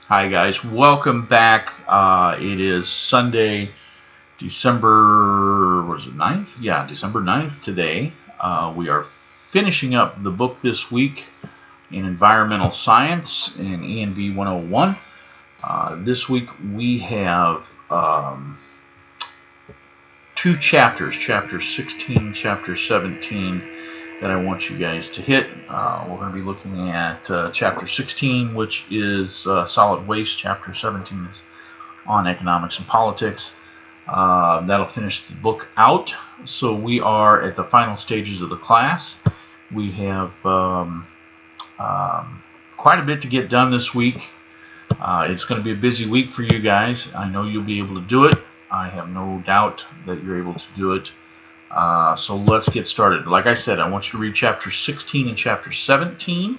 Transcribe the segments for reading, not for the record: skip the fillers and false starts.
Hi guys, welcome back. It is Sunday, December, what is it, 9th? Yeah, December 9th today. We are finishing up the book this week in environmental science in ENV101. This week we have two chapters, chapter 16, chapter 17, that I want you guys to hit. We're going to be looking at chapter 16, which is solid waste. Chapter 17 is on economics and politics. That'll finish the book out. So we are at the final stages of the class. We have quite a bit to get done this week. It's going to be a busy week for you guys. I know you'll be able to do it. I have no doubt that you're able to do it. So let's get started. Like I said, I want you to read chapter 16 and chapter 17.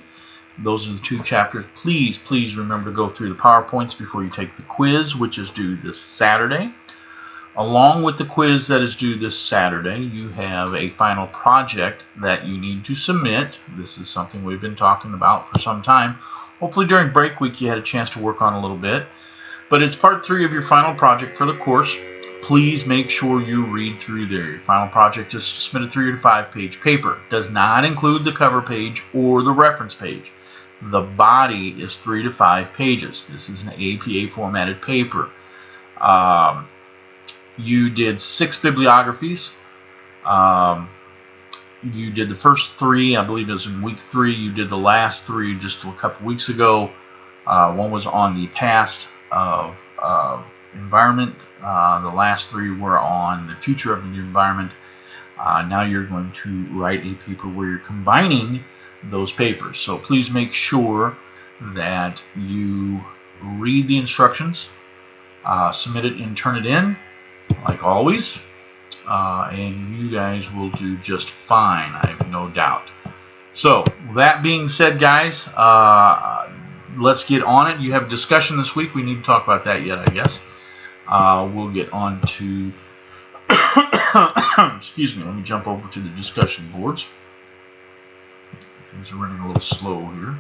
Those are the two chapters. Please remember to go through the PowerPoints before you take the quiz, which is due this Saturday. Along with the quiz that is due this Saturday, you have a final project that you need to submit. This is something we've been talking about for some time. Hopefully during break week you had a chance to work on a little bit. But it's part 3 of your final project for the course. Please make sure you read through there. Your final project is to submit a 3 to 5 page paper. It does not include the cover page or the reference page. The body is 3 to 5 pages. This is an APA formatted paper. You did 6 bibliographies. You did the first 3, I believe it was in week 3. You did the last 3 just a couple weeks ago. One was on the past of environment. The last 3 were on the future of the environment. Now you're going to write a paper where you're combining those papers. So please make sure that you read the instructions, submit it and turn it in, like always, and you guys will do just fine, I have no doubt. So that being said, guys, let's get on it. You have discussion this week. We need to talk about that yet, I guess. We'll get on to excuse me, let me jump over to the discussion boards. Things are running a little slow here.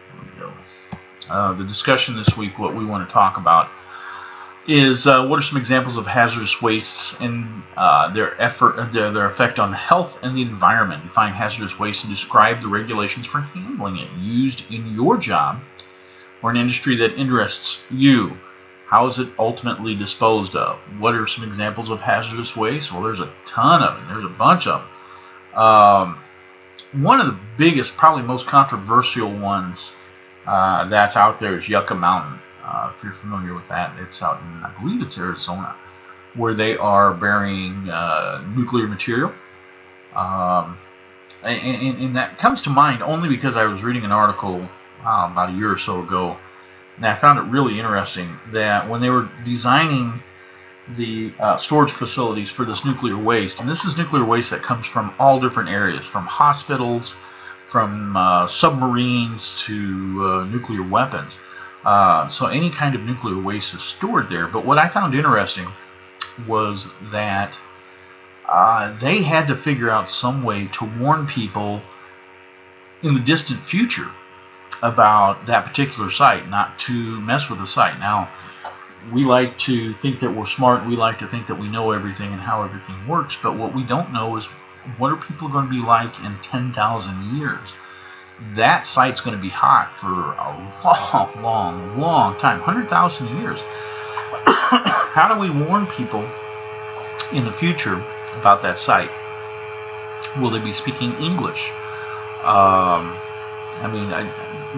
There we go. The discussion this week, what we want to talk about is what are some examples of hazardous wastes and their effect on health and the environment. Define hazardous waste and describe the regulations for handling it used in your job or an industry that interests you. How is it ultimately disposed of? What are some examples of hazardous waste? Well, there's a ton of them. There's a bunch of them. One of the biggest, probably most controversial ones that's out there is Yucca Mountain. If you're familiar with that, it's out in, I believe it's Arizona, where they are burying nuclear material. And that comes to mind only because I was reading an article about a year or so ago, and I found it really interesting that when they were designing the storage facilities for this nuclear waste, and this is nuclear waste that comes from all different areas, from hospitals, from submarines to nuclear weapons. So any kind of nuclear waste is stored there. But what I found interesting was that they had to figure out some way to warn people in the distant future about that particular site, not to mess with the site. Now, we like to think that we're smart. We like to think that we know everything and how everything works. But what we don't know is what are people going to be like in 10,000 years? That site's going to be hot for a long time, 100,000 years. How do we warn people in the future about that site? Will they be speaking English?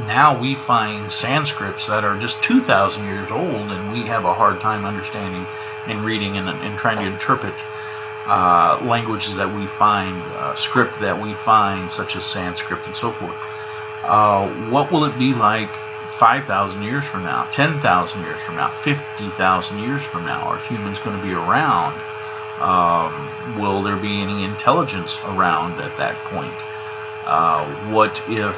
Now we find Sanskrits that are just 2,000 years old, and we have a hard time understanding and reading and trying to interpret languages that we find, script that we find, such as Sanskrit and so forth. What will it be like 5,000 years from now, 10,000 years from now, 50,000 years from now? Are humans going to be around? Will there be any intelligence around at that point? What if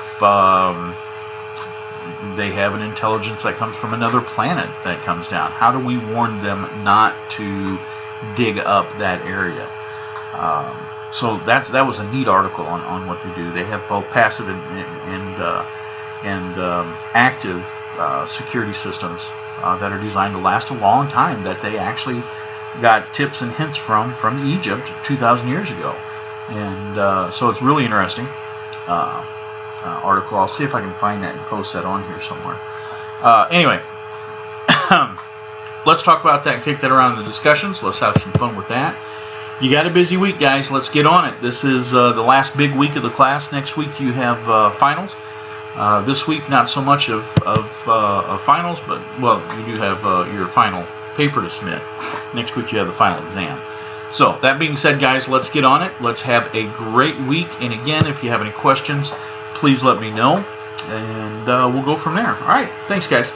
they have an intelligence that comes from another planet that comes down? How do we warn them not to dig up that area? So that was a neat article on what they do. They have both passive and active security systems that are designed to last a long time, that they actually got tips and hints from Egypt 2,000 years ago. And so it's really interesting article. I'll see if I can find that and post that on here somewhere. Anyway, let's talk about that and kick that around in the discussions. Let's have some fun with that. You got a busy week, guys. Let's get on it. This is the last big week of the class. Next week you have finals. This week not so much of finals, but well, you do have your final paper to submit. Next week you have the final exam. So that being said, guys, let's get on it. Let's have a great week. And again, if you have any questions, please let me know, and we'll go from there. All right. Thanks, guys.